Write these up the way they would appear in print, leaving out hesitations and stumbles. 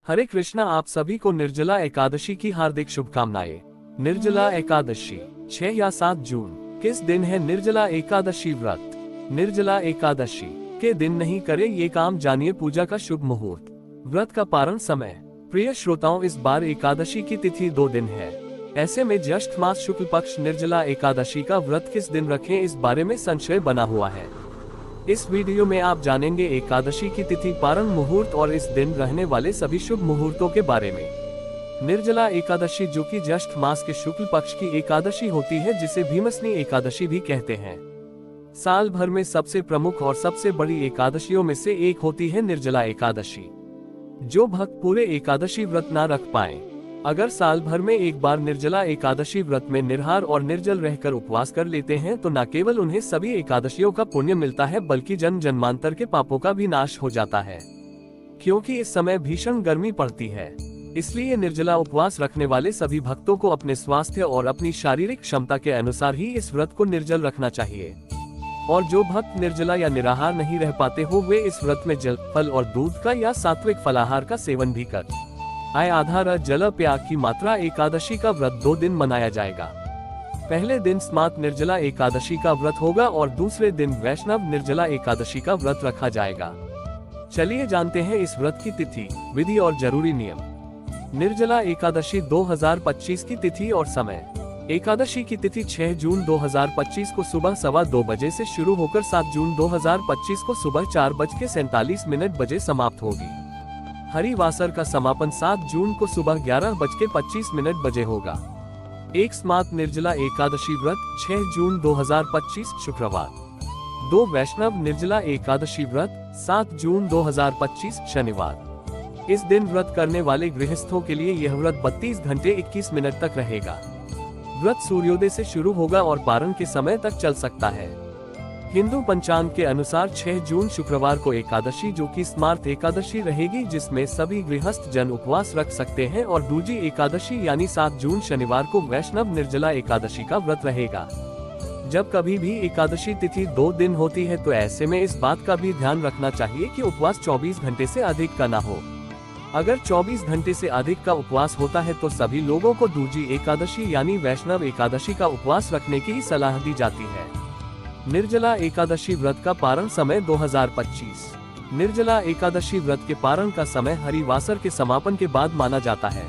हरे कृष्णा। आप सभी को निर्जला एकादशी की हार्दिक शुभकामनाएं। निर्जला एकादशी 6 या 7 जून। किस दिन है निर्जला एकादशी व्रत? निर्जला एकादशी के दिन नहीं करे ये काम, जानिए पूजा का शुभ मुहूर्त। व्रत का पारण समय। प्रिय श्रोताओं, इस बार एकादशी की तिथि 2 दिन है। ऐसे में ज्येष्ठ मास शुक्ल पक्ष निर्जला एकादशी का व्रत किस दिन रखें, इस बारे में संशय बना हुआ है। इस वीडियो में आप जानेंगे एकादशी की तिथि, पारण मुहूर्त और इस दिन रहने वाले सभी शुभ मुहूर्तों के बारे में। निर्जला एकादशी, जो कि ज्येष्ठ मास के शुक्ल पक्ष की एकादशी होती है, जिसे भीमसनी एकादशी भी कहते हैं। साल भर में सबसे प्रमुख और सबसे बड़ी एकादशियों में से एक होती है निर्जला एकादशी। जो भक्त पूरे एकादशी व्रत ना रख पाए, अगर साल भर में एक बार निर्जला एकादशी व्रत में निराहार और निर्जल रहकर उपवास कर लेते हैं, तो न केवल उन्हें सभी एकादशियों का पुण्य मिलता है, बल्कि जन्म जन्मांतर के पापों का भी नाश हो जाता है। क्योंकि इस समय भीषण गर्मी पड़ती है, इसलिए निर्जला उपवास रखने वाले सभी भक्तों को अपने स्वास्थ्य और अपनी शारीरिक क्षमता के अनुसार ही इस व्रत को निर्जल रखना चाहिए। और जो भक्त निर्जला या निराहार नहीं रह पाते हो, वे इस व्रत में जल, फल और दूध का या सात्विक फलाहार का सेवन भी कर आधार जल प्याग की मात्रा। एकादशी का व्रत 2 दिन मनाया जाएगा। पहले दिन स्मार्त निर्जला एकादशी का व्रत होगा और दूसरे दिन वैष्णव निर्जला एकादशी का व्रत रखा जाएगा। चलिए जानते हैं इस व्रत की तिथि, विधि और जरूरी नियम। निर्जला एकादशी 2025 की तिथि और समय। एकादशी की तिथि 6 जून 2025 को सुबह 2:15 बजे से शुरू होकर 7 जून 2025 को सुबह 4:47 बजे समाप्त होगी। हरिवासर का समापन 7 जून को सुबह 11:25 बजे होगा। एक स्मार्त निर्जला एकादशी व्रत 6 जून 2025 शुक्रवार। 2 वैष्णव निर्जला एकादशी व्रत 7 जून 2025 शनिवार। इस दिन व्रत करने वाले गृहस्थों के लिए यह व्रत 32 घंटे 21 मिनट तक रहेगा। व्रत सूर्योदय से शुरू होगा और पारण के समय तक चल सकता है। हिंदू पंचांग के अनुसार 6 जून शुक्रवार को एकादशी, जो कि स्मार्त एकादशी रहेगी, जिसमें सभी गृहस्थ जन उपवास रख सकते हैं, और दूजी एकादशी यानी 7 जून शनिवार को वैष्णव निर्जला एकादशी का व्रत रहेगा। जब कभी भी एकादशी तिथि 2 दिन होती है, तो ऐसे में इस बात का भी ध्यान रखना चाहिए कि उपवास 24 घंटे से अधिक का न हो। अगर 24 घंटे से अधिक का उपवास होता है, तो सभी लोगों को दूजी एकादशी यानी वैष्णव एकादशी का उपवास रखने की ही सलाह दी जाती है। निर्जला एकादशी व्रत का पारण समय 2025। निर्जला एकादशी व्रत के पारण का समय हरिवासर के समापन के बाद माना जाता है।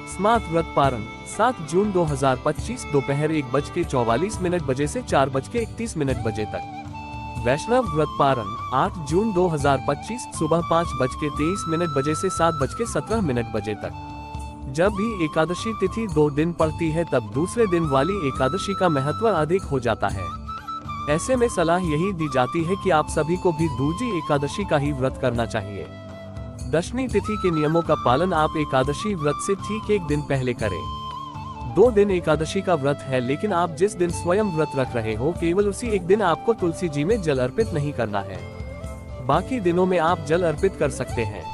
स्मार्त व्रत पारण 7 जून 2025 दोपहर 1:44 बजे से 4:31 बजे तक। वैष्णव व्रत पारण 8 जून 2025 सुबह 5:23 बजे से 7:17 बजे तक। जब भी एकादशी तिथि 2 दिन पड़ती है, तब दूसरे दिन वाली एकादशी का महत्व अधिक हो जाता है। ऐसे में सलाह यही दी जाती है कि आप सभी को भी दूजी एकादशी का ही व्रत करना चाहिए। दशमी तिथि के नियमों का पालन आप एकादशी व्रत से ठीक 1 दिन पहले करें। 2 दिन एकादशी का व्रत है, लेकिन आप जिस दिन स्वयं व्रत रख रहे हो, केवल उसी एक दिन आपको तुलसी जी में जल अर्पित नहीं करना है। बाकी दिनों में आप जल अर्पित कर सकते हैं।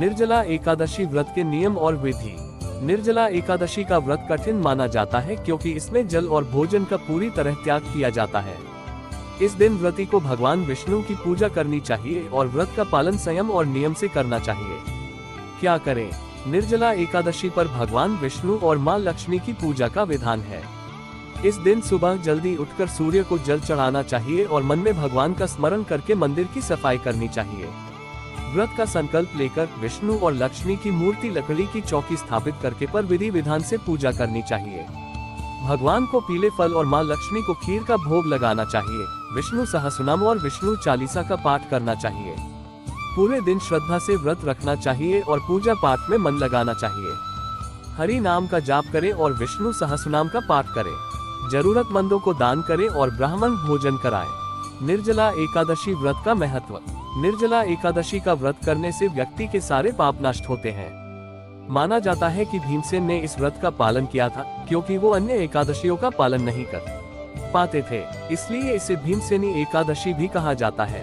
निर्जला एकादशी व्रत के नियम और विधि। निर्जला एकादशी का व्रत कठिन माना जाता है, क्योंकि इसमें जल और भोजन का पूरी तरह त्याग किया जाता है। इस दिन व्रती को भगवान विष्णु की पूजा करनी चाहिए और व्रत का पालन संयम और नियम से करना चाहिए। क्या करें? निर्जला एकादशी पर भगवान विष्णु और मां लक्ष्मी की पूजा का विधान है। इस दिन सुबह जल्दी उठकर सूर्य को जल चढ़ाना चाहिए और मन में भगवान का स्मरण करके मंदिर की सफाई करनी चाहिए। व्रत का संकल्प लेकर विष्णु और लक्ष्मी की मूर्ति लकड़ी की चौकी स्थापित करके पर विधि विधान से पूजा करनी चाहिए। भगवान को पीले फल और मां लक्ष्मी को खीर का भोग लगाना चाहिए। विष्णु सहस्रनाम और विष्णु चालीसा का पाठ करना चाहिए। पूरे दिन श्रद्धा से व्रत रखना चाहिए और पूजा पाठ में मन लगाना चाहिए। हरि नाम का जाप करें और विष्णु सहस्रनाम का पाठ करें। जरूरतमंदों को दान करें और ब्राह्मण भोजन कराएं। निर्जला एकादशी व्रत का महत्व। निर्जला एकादशी का व्रत करने से व्यक्ति के सारे पाप नष्ट होते हैं। माना जाता है कि भीमसेन ने इस व्रत का पालन किया था, क्योंकि वो अन्य एकादशियों का पालन नहीं कर पाते थे, इसलिए इसे भीमसेनी एकादशी भी कहा जाता है।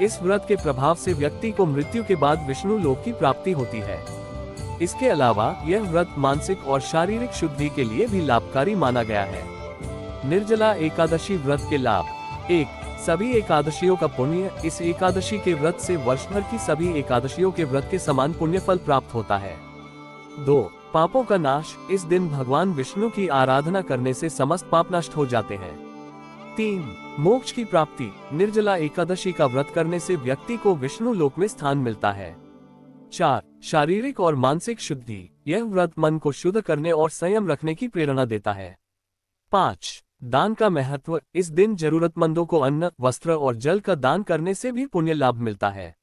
इस व्रत के प्रभाव से व्यक्ति को मृत्यु के बाद विष्णु लोक की प्राप्ति होती है। इसके अलावा यह व्रत मानसिक और शारीरिक शुद्धि के लिए भी लाभकारी माना गया है। निर्जला एकादशी व्रत के लाभ। 1. सभी एकादशियों का पुण्य, इस एकादशी के व्रत से वर्ष भर की सभी एकादशियों के व्रत के समान पुण्य फल प्राप्त होता है। 2. पापों का नाश, इस दिन भगवान विष्णु की आराधना करने से समस्त पाप नष्ट हो जाते हैं। 3. मोक्ष की प्राप्ति, निर्जला एकादशी का व्रत करने से व्यक्ति को विष्णु लोक में स्थान मिलता है। 4. शारीरिक और मानसिक शुद्धि, यह व्रत मन को शुद्ध करने और संयम रखने की प्रेरणा देता है। 5. दान का महत्व, इस दिन जरूरतमंदों को अन्न, वस्त्र और जल का दान करने से भी पुण्य लाभ मिलता है।